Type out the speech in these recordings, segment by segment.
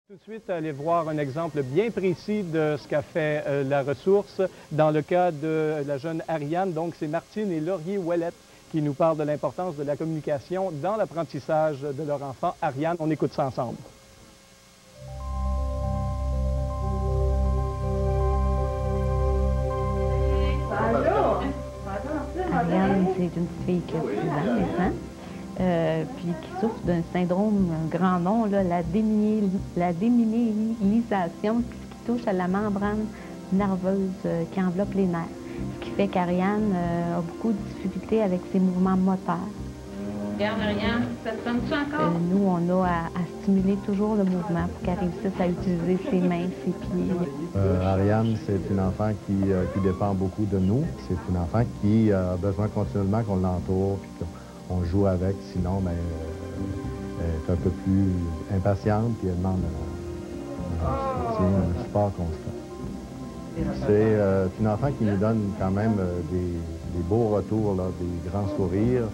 Tout de suite, aller voir un exemple bien précis de ce qu'a fait la ressource dans le cas de la jeune Ariane. Donc, c'est Martine et Laurier Ouellette qui nous parlent de l'importance de la communication dans l'apprentissage de leur enfant. Ariane, on écoute ça ensemble. Ariane, c'est une petite fille qui a 6 ans maintenant. Puis qui souffre d'un syndrome, un grand nom, là, la démyélisation, qui touche à la membrane nerveuse qui enveloppe les nerfs. Ce qui fait qu'Ariane a beaucoup de difficultés avec ses mouvements moteurs. Regarde, Ariane, ça te sonne-tu encore? Nous, on a à stimuler toujours le mouvement pour qu'elle réussisse à utiliser ses mains, ses pieds. Ariane, c'est une enfant qui dépend beaucoup de nous. C'est une enfant qui a besoin continuellement qu'on l'entoure puis qu'on joue avec. Sinon, ben, elle est un peu plus impatiente puis elle demande un support constant. C'est une enfant qui nous donne quand même des beaux retours, là, des grands sourires.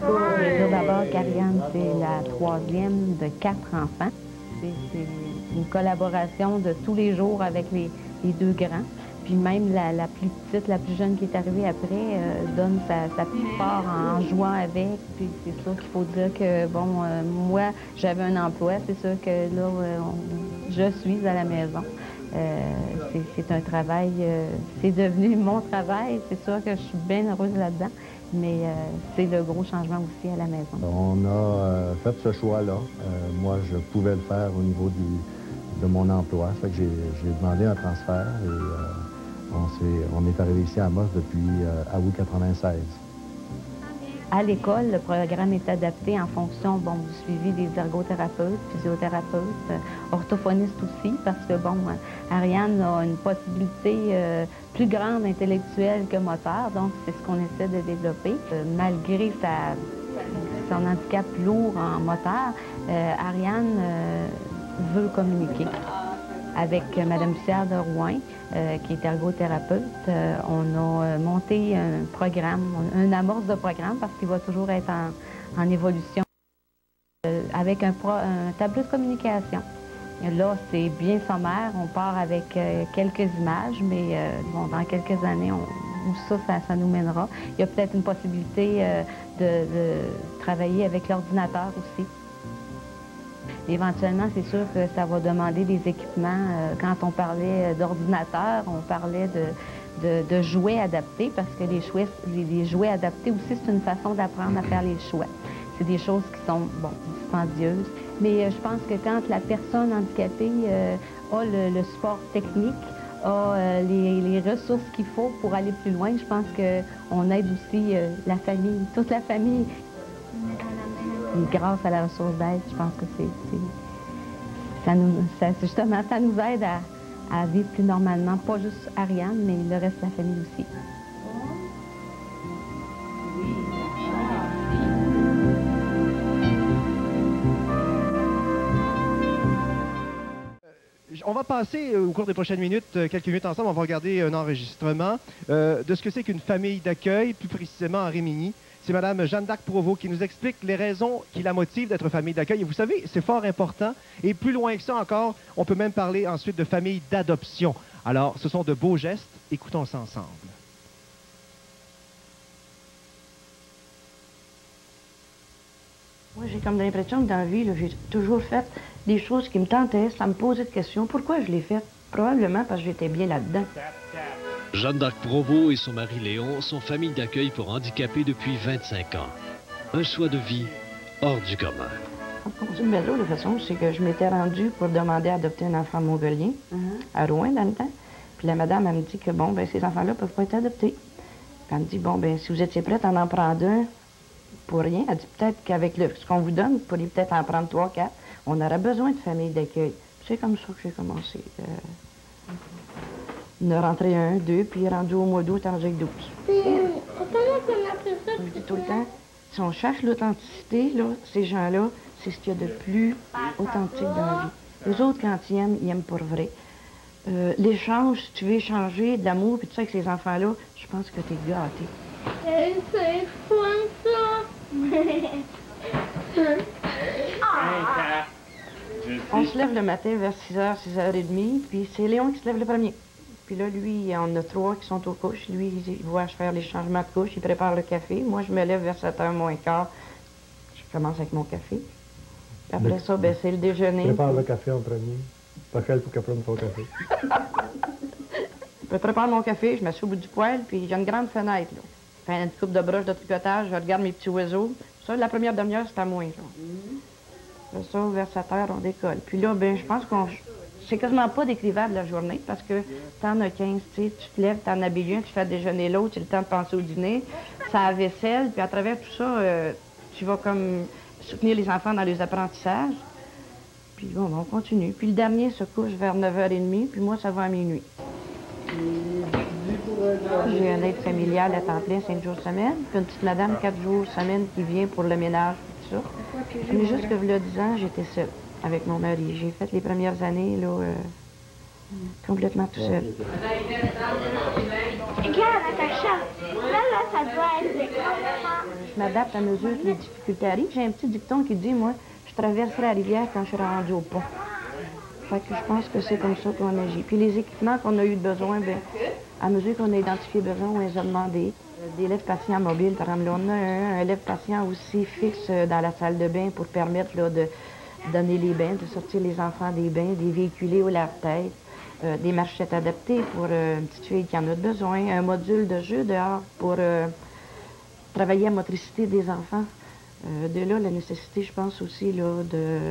Je veux dire d'abord qu'Ariane, c'est la 3e de 4 enfants. C'est une collaboration de tous les jours avec les 2 grands. Puis même la plus petite, la plus jeune qui est arrivée après, donne sa petite part en jouant avec. Puis c'est sûr qu'il faut dire que, bon, moi, j'avais un emploi. C'est sûr que là, je suis à la maison. C'est un travail, c'est devenu mon travail. C'est sûr que je suis bien heureuse là-dedans. Mais c'est le gros changement aussi à la maison. On a fait ce choix-là. Moi, je pouvais le faire au niveau de mon emploi. Ça fait que j'ai demandé un transfert et on est arrivé ici à Amos depuis août 96. À l'école, le programme est adapté en fonction du suivi des ergothérapeutes, physiothérapeutes, orthophonistes aussi, parce que, Ariane a une possibilité plus grande intellectuelle que moteur, donc c'est ce qu'on essaie de développer. Malgré son handicap lourd en moteur, Ariane veut communiquer. Avec Mme Lucière de Rouen, qui est ergothérapeute, on a monté un programme, un amorce de programme, parce qu'il va toujours être en évolution, avec un tableau de communication. Là, c'est bien sommaire, on part avec quelques images, mais dans quelques années, où ça nous mènera. Il y a peut-être une possibilité de travailler avec l'ordinateur aussi. Éventuellement, c'est sûr que ça va demander des équipements. Quand on parlait d'ordinateur, on parlait de jouets adaptés, parce que les jouets adaptés aussi, c'est une façon d'apprendre à faire les choix. C'est des choses qui sont, dispendieuses. Mais je pense que quand la personne handicapée a le support technique, a les ressources qu'il faut pour aller plus loin, je pense qu'on aide aussi la famille, toute la famille. Grâce à la ressource d'aide, je pense que ça nous aide à vivre plus normalement, pas juste Ariane, mais le reste de la famille aussi. On va passer au cours des prochaines minutes, quelques minutes ensemble, on va regarder un enregistrement de ce que c'est qu'une famille d'accueil, plus précisément à Rimini. C'est Mme Jeanne d'Arc Provost qui nous explique les raisons qui la motivent d'être famille d'accueil. Et vous savez, c'est fort important. Et plus loin que ça encore, on peut même parler ensuite de famille d'adoption. Alors, ce sont de beaux gestes. Écoutons ça ensemble. Moi, j'ai comme l'impression que dans la vie, j'ai toujours fait des choses qui me tentaient, ça me posait de questions. Pourquoi je l'ai fait? Probablement parce que j'étais bien là-dedans. Jeanne d'Arc Provost et son mari Léon sont famille d'accueil pour handicapés depuis 25 ans. Un choix de vie hors du commun. Mais là, de toute façon, c'est que je m'étais rendue pour demander à adopter un enfant mongolien à Rouen dans le temps. Puis la madame, elle me dit que, ces enfants-là peuvent pas être adoptés. Puis elle me dit, si vous étiez prête à en prendre un pour rien, elle dit peut-être qu'avec ce qu'on vous donne, vous pourriez peut-être en prendre 3, 4. On aurait besoin de famille d'accueil. C'est comme ça que j'ai commencé. On a rentré 1, 2, puis rendu au mois d'août, rendu avec 12. Comment on appelle ça? Je dis tout le temps, si on cherche l'authenticité, là, ces gens-là, c'est ce qu'il y a de plus authentique dans la vie. Les autres, quand ils aiment pour vrai. L'échange, si tu veux échanger de l'amour, puis tout ça avec ces enfants-là, je pense que t'es gâté. C'est fun, ça! On se lève le matin vers 6h, 6h30, puis c'est Léon qui se lève le premier. Puis là, lui, on a 3 qui sont aux couches. Lui, il voit faire les changements de couches, il prépare le café. Moi, je me lève vers 7h moins quart. Je commence avec mon café. Puis après ça, ben, c'est le déjeuner. Prépare le café en premier. Rachel, pour qu'elle prenne ton café. Je prépare mon café, je m'assieds au bout du poêle, puis j'ai une grande fenêtre, là. Je fais une coupe de broche de tricotage, je regarde mes petits oiseaux. Ça, la première demi-heure, c'est à moi, genre. Ça, vers 7h, on décolle. Puis là, ben, je pense qu'on... C'est quasiment pas décrivable la journée, parce que t'en as 15, tu sais, tu te lèves, t'en habilles un, tu fais déjeuner l'autre, tu as le temps de penser au dîner, ça a la vaisselle, puis à travers tout ça, tu vas comme soutenir les enfants dans les apprentissages. Puis bon, on continue. Puis le dernier se couche vers 9h30, puis moi, ça va à minuit. J'ai un aide familial à temps plein, 5 jours semaine, puis une petite madame, 4 jours semaine, qui vient pour le ménage, tout ça. Mais jusque là 10 ans, j'étais seule avec mon mari. J'ai fait les premières années, là, complètement tout seul. Regarde, Natacha, là, ça doit être... Je m'adapte à mesure que les difficultés arrivent. J'ai un petit dicton qui dit, moi, je traverserai la rivière quand je serai rendu au pont. Fait que je pense que c'est comme ça qu'on agit. Puis les équipements qu'on a eu besoin, bien, à mesure qu'on a identifié besoin, on les a demandés. Des lèvres patients mobiles, par exemple, là, on a un lèvre patient aussi fixe dans la salle de bain pour permettre là, de donner les bains, de sortir les enfants des bains, des véhiculés au lave-tête, des marchettes adaptées pour une petite fille qui en a besoin, un module de jeu dehors pour travailler la motricité des enfants. De là, la nécessité, je pense aussi,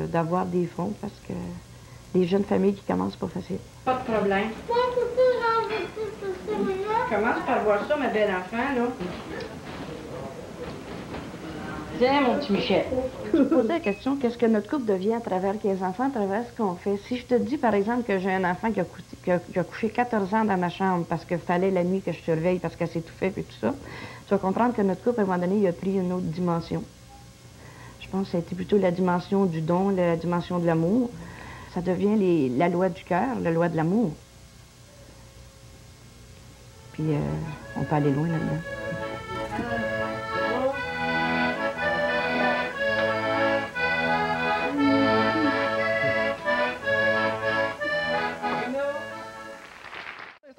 d'avoir des fonds parce que les jeunes familles qui commencent pas facile. Pas de problème. Commence par voir ça, ma belle enfant, là. Tiens, mon petit Michel. Je te posais la question, qu'est-ce que notre couple devient à travers les enfants, à travers ce qu'on fait? Si je te dis, par exemple, que j'ai un enfant qui a couché 14 ans dans ma chambre parce qu'il fallait la nuit que je surveille parce qu'elle s'étouffait et tout ça, tu vas comprendre que notre couple, à un moment donné, il a pris une autre dimension. Je pense que ça a été plutôt la dimension du don, la dimension de l'amour. Ça devient la loi du cœur, la loi de l'amour. Puis, on peut aller loin là-dedans.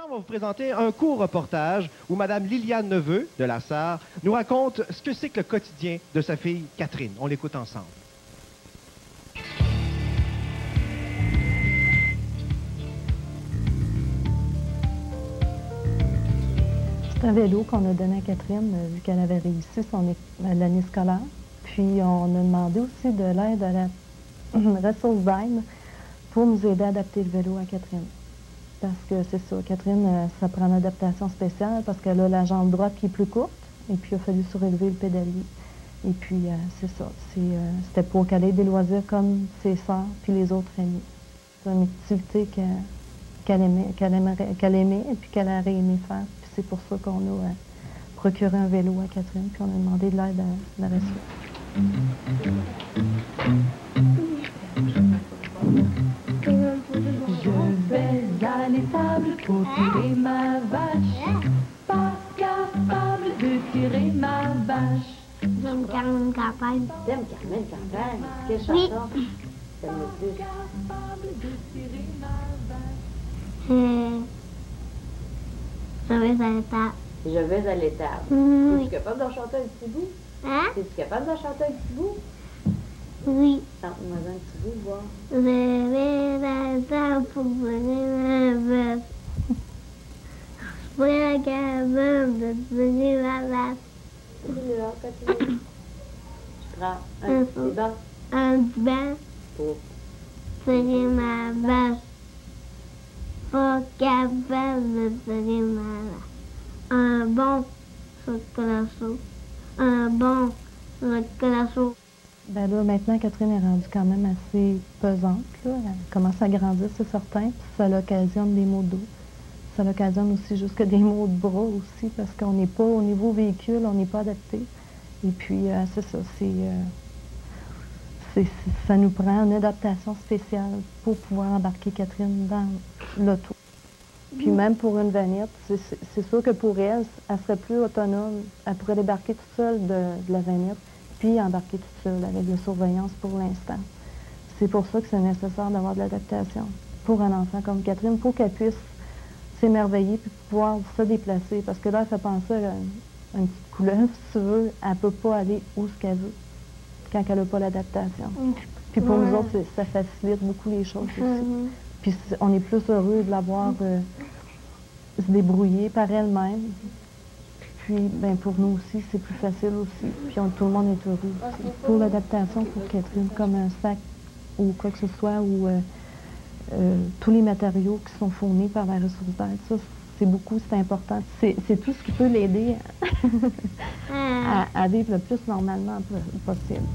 On va vous présenter un court reportage où Mme Liliane Neveu, de la Sarre, nous raconte ce que c'est que le quotidien de sa fille Catherine. On l'écoute ensemble. C'est un vélo qu'on a donné à Catherine, vu qu'elle avait réussi l'année scolaire. Puis on a demandé aussi de l'aide à la ressource d'aide pour nous aider à adapter le vélo à Catherine. Parce que c'est ça, Catherine, ça prend une adaptation spéciale parce qu'elle a la jambe droite qui est plus courte et puis il a fallu surélever le pédalier. Et puis c'est ça, c'était pour qu'elle ait des loisirs comme ses sœurs puis les autres amis. C'est une activité qu'elle aimait et puis qu'elle aurait aimé faire. Puis c'est pour ça qu'on a procuré un vélo à Catherine puis on a demandé de l'aide à la ressource. Je vais à l'étable pour tirer ma vache, pas capable de tirer ma vache. J'aime Carmen Campagne. T'aimes Carmen Campagne? Quelle chanson? Oui. T'aimes le plus? Je vais à l'étable. Je vais à l'étable. Oui. Es-tu capable d'en chanter un petit bout? Hein? Es-tu capable d'en chanter un petit bout? Oui. Chante-moi un petit bout, voir. Je vais à l'étable pour tirer ma vache. Je vais capable de tirer ma vache. Continue. Tu prends un petit banc Un banc pour tirer ma vache. Pas capable de tirer ma vache. Un bon chocolat chaud. Un bon chocolat chaud. Ben là, maintenant, Catherine est rendue quand même assez pesante. Là. Elle commence à grandir, c'est certain. Puis ça l'occasionne des maux de dos. Ça l'occasionne aussi jusque des maux de bras aussi, parce qu'on n'est pas au niveau véhicule, on n'est pas adapté. Et puis, c'est ça, ça nous prend une adaptation spéciale pour pouvoir embarquer Catherine dans l'auto. Puis même pour une vanette, c'est sûr que pour elle, elle serait plus autonome. Elle pourrait débarquer toute seule de la vanette, puis embarquer toute seule avec la surveillance pour l'instant. c'est pour ça que c'est nécessaire d'avoir de l'adaptation pour un enfant comme Catherine, pour qu'elle puisse s'émerveiller puis pouvoir se déplacer. Parce que là, elle fait penser à une petite couleuvre, si tu veux, elle ne peut pas aller où ce qu'elle veut quand elle n'a pas l'adaptation. Puis pour nous autres, ça facilite beaucoup les choses aussi. Puis on est plus heureux de la voir se débrouiller par elle-même. Puis ben, pour nous aussi, c'est plus facile aussi. Puis tout le monde est heureux aussi. Pour l'adaptation pour Catherine, comme un sac ou quoi que ce soit, ou tous les matériaux qui sont fournis par la ressource d'aide, ça, c'est important. C'est tout ce qui peut l'aider à vivre le plus normalement possible.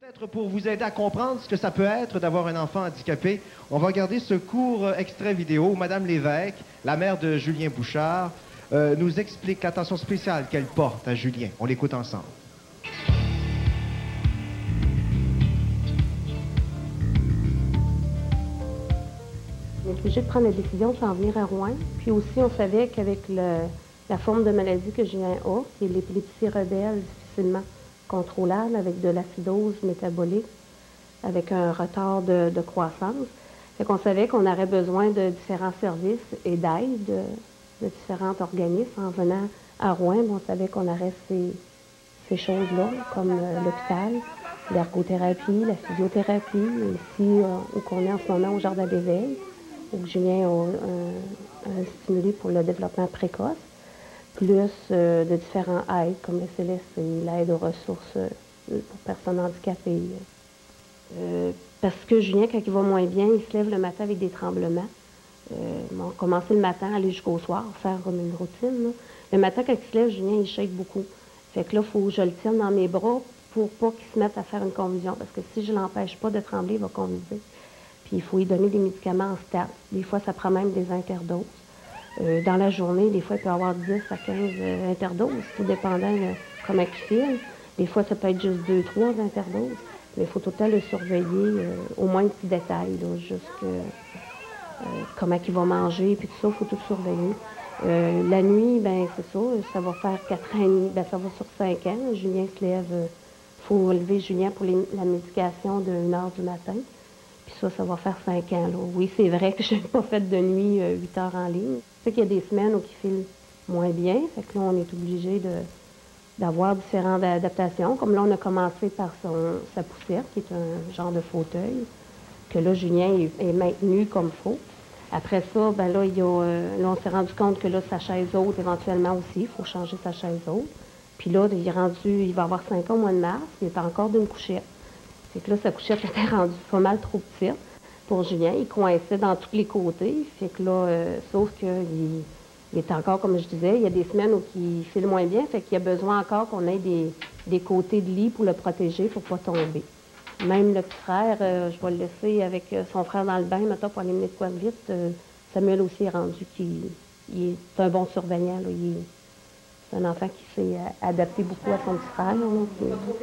Peut-être pour vous aider à comprendre ce que ça peut être d'avoir un enfant handicapé, on va regarder ce court extrait vidéo où Mme Lévesque, la mère de Julien Bouchard, nous explique l'attention spéciale qu'elle porte à Julien. On l'écoute ensemble. On est obligé de prendre la décision de s'en venir à Rouen. Puis aussi, on savait qu'avec la forme de maladie que Julien a, qui est l'épilepsie rebelle, difficilement contrôlable, avec de l'acidose métabolique, avec un retard de croissance, fait qu'on savait qu'on aurait besoin de différents services et d'aide de différents organismes. En venant à Rouen, on savait qu'on aurait ces choses-là, comme l'hôpital, l'ergothérapie, la physiothérapie, ici où on est en ce moment au Jardin d'éveil, où Julien a un stimulé pour le développement précoce, plus de différents aides, comme le CLSC, l'aide aux ressources pour personnes handicapées. Parce que Julien, quand il va moins bien, il se lève le matin avec des tremblements. On commençait le matin, aller jusqu'au soir, faire comme une routine. Là. Le matin, quand il se lève, Julien, il shake beaucoup. Fait que là, il faut que je le tienne dans mes bras pour pas qu'il se mette à faire une convulsion. Parce que si je l'empêche pas de trembler, il va convulser. Puis il faut lui donner des médicaments en stat. Des fois, ça prend même des interdoses. Dans la journée, des fois, il peut y avoir 10 à 15 interdoses, tout dépendant de comment il file. Des fois, ça peut être juste 2, 3 interdoses. Mais il faut tout le temps le surveiller, au moins un petit détail, là, juste comment il va manger, puis tout ça, il faut tout surveiller. La nuit, ben c'est ça va faire 4 ans et demi, ben ça va sur 5 ans. Julien se lève, il faut lever Julien pour la médication de 1h du matin. Puis ça va faire 5 ans. Là. Oui, c'est vrai que je n'ai pas fait de nuit 8 heures en ligne. C'est qu'il y a des semaines où il file moins bien, fait que là, on est obligé d'avoir différentes adaptations. Comme là, on a commencé par sa poussette, qui est un genre de fauteuil, que là, Julien est maintenu comme il faut. Après ça, ben là, là on s'est rendu compte que là, sa chaise haute, éventuellement aussi, il faut changer sa chaise haute. Puis là, il va avoir 5 ans au mois de mars, il est encore d'une couchette. Fait que là, sa couchette était rendue pas mal trop petite pour Julien. Il coinçait dans tous les côtés. Fait que là, sauf qu'il est encore, comme je disais, il y a des semaines où il file moins bien. Fait qu'il y a besoin encore qu'on ait des côtés de lit pour le protéger, pour ne pas tomber. Même le petit frère, je vais le laisser avec son frère dans le bain, maintenant pour aller mener de quoi de vite. Samuel aussi est rendu qu'il est un bon surveillant. Là. C'est un enfant qui s'est adapté beaucoup à son petit frère, là,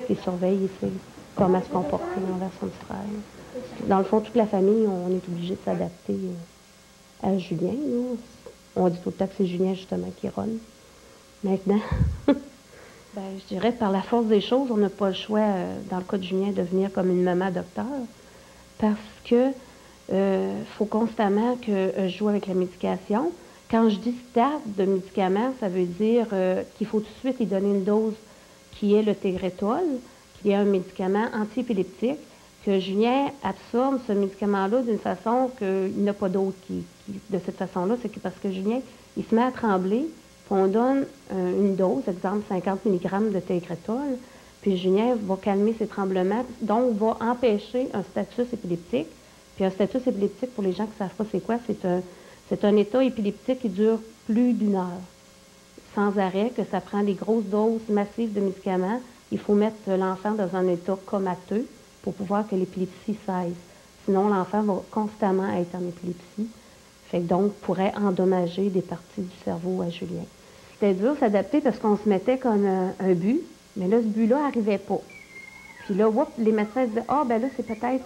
qui surveille, il sait comment se comporter envers son petit frère. Dans le fond, toute la famille, on est obligé de s'adapter à Julien. Là. On dit tout le temps que c'est Julien, justement, qui ronne. Maintenant, ben, je dirais, par la force des choses, on n'a pas le choix, dans le cas de Julien, de devenir comme une maman docteur. Parce que faut constamment que je joue avec la médication. Quand je dis stade de médicaments, ça veut dire qu'il faut tout de suite lui donner une dose qui est le Tegretol, qui est un médicament antiépileptique, que Julien absorbe ce médicament-là d'une façon qu'il n'y a pas d'autre de cette façon-là. C'est que parce que Julien, il se met à trembler, puis on donne une dose, exemple 50 mg de Tegretol, puis Julien va calmer ses tremblements, donc va empêcher un status épileptique. Puis un status épileptique, pour les gens qui ne savent pas c'est quoi, c'est un état épileptique qui dure plus d'1 heure, sans arrêt, que ça prend des grosses doses massives de médicaments. Il faut mettre l'enfant dans un état comateux pour pouvoir que l'épilepsie cesse. Sinon, l'enfant va constamment être en épilepsie. Fait que donc, pourrait endommager des parties du cerveau à Julien. C'était dur de s'adapter parce qu'on se mettait comme un but, mais là, ce but-là n'arrivait pas. Puis là, les médecins disaient « Ah, ben là, c'est peut-être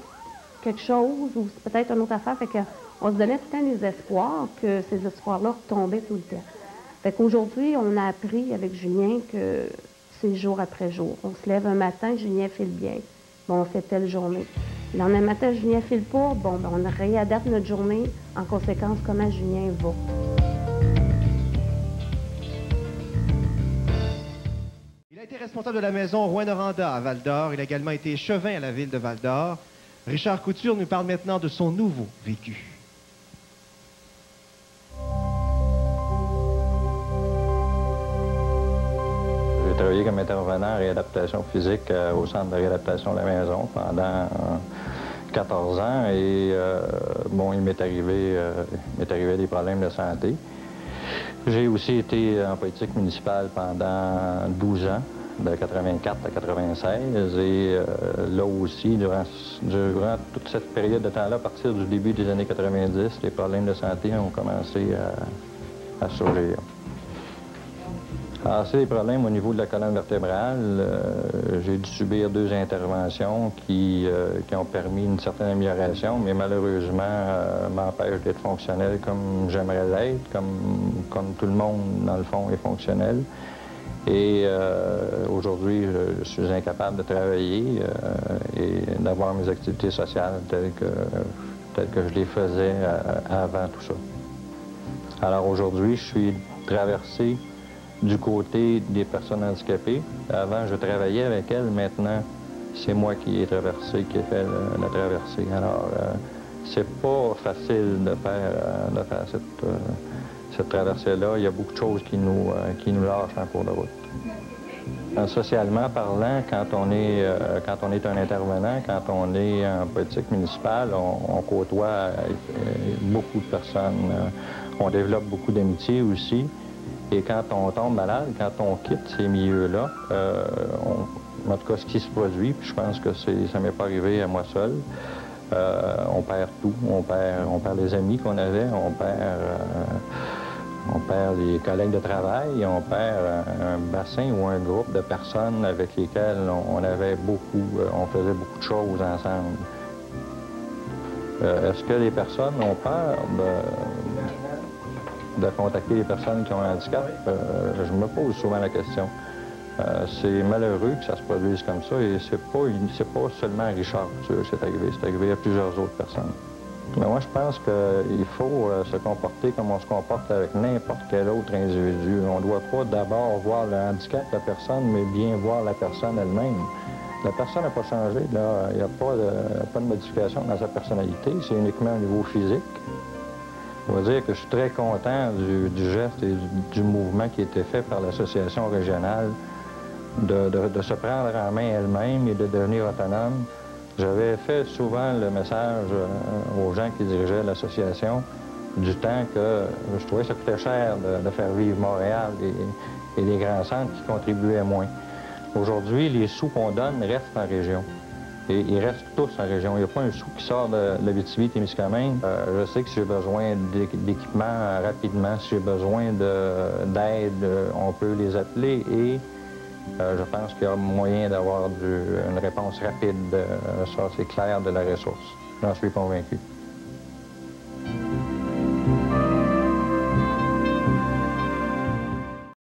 quelque chose ou c'est peut-être une autre affaire. » Fait qu'on se donnait tout le temps des espoirs que ces espoirs-là retombaient tout le temps. Fait qu'aujourd'hui, on a appris avec Julien que c'est jour après jour. On se lève un matin, Julien file bien. Bon, on fait telle journée. Le lendemain matin, Julien file pas. Bon, ben, on réadapte notre journée en conséquence comment Julien va. Il a été responsable de la maison Rouyn-Noranda à Val-d'Or. Il a également été échevin à la ville de Val-d'Or. Richard Couture nous parle maintenant de son nouveau vécu. J'ai travaillé comme intervenant en réadaptation physique au centre de réadaptation de la maison pendant 14 ans et bon, il m'est arrivé des problèmes de santé. J'ai aussi été en politique municipale pendant 12 ans, de 84 à 96, et là aussi, durant toute cette période de temps-là, à partir du début des années 90, les problèmes de santé ont commencé à surgir. Alors, c'est des problèmes au niveau de la colonne vertébrale. J'ai dû subir 2 interventions qui ont permis une certaine amélioration, mais malheureusement m'empêchent d'être fonctionnel comme j'aimerais l'être, comme tout le monde, dans le fond, est fonctionnel. Et aujourd'hui, je suis incapable de travailler et d'avoir mes activités sociales telles que je les faisais avant tout ça. Alors aujourd'hui, je suis traversé du côté des personnes handicapées. Avant, je travaillais avec elles. Maintenant, c'est moi qui ai traversé, qui ai fait la traversée. Alors, c'est pas facile de faire cette traversée-là. Il y a beaucoup de choses qui nous lâchent en cours de route. Socialement parlant, quand on est un intervenant, quand on est en politique municipale, on côtoie beaucoup de personnes. On développe beaucoup d'amitié aussi. Et quand on tombe malade, quand on quitte ces milieux-là, en tout cas, ce qui se produit, puis je pense que ça ne m'est pas arrivé à moi seul, on perd tout. On perd les amis qu'on avait, on perd les collègues de travail, on perd un bassin ou un groupe de personnes avec lesquelles on faisait beaucoup de choses ensemble. Est-ce que les personnes ont peur de contacter les personnes qui ont un handicap? Je me pose souvent la question. C'est malheureux que ça se produise comme ça et c'est pas seulement à Richard Couture que c'est arrivé à plusieurs autres personnes. Mais moi, je pense qu'il faut se comporter comme on se comporte avec n'importe quel autre individu. On ne doit pas d'abord voir le handicap de la personne, mais bien voir la personne elle-même. La personne n'a pas changé, là. Il n'y a pas de modification dans sa personnalité, c'est uniquement au niveau physique. Je dois dire que je suis très content du geste et du mouvement qui a été fait par l'association régionale de se prendre en main elle-même et de devenir autonome. J'avais fait souvent le message aux gens qui dirigeaient l'association du temps que je trouvais que ça coûtait cher de faire vivre Montréal et les grands centres qui contribuaient moins. Aujourd'hui, les sous qu'on donne restent en région. Et ils restent tous en région. Il n'y a pas un sou qui sort de l'Abitibi-Témiscamingue. Je sais que si j'ai besoin d'équipement rapidement, si j'ai besoin d'aide, on peut les appeler et je pense qu'il y a moyen d'avoir une réponse rapide. Ça, c'est clair, de la ressource. J'en suis convaincu.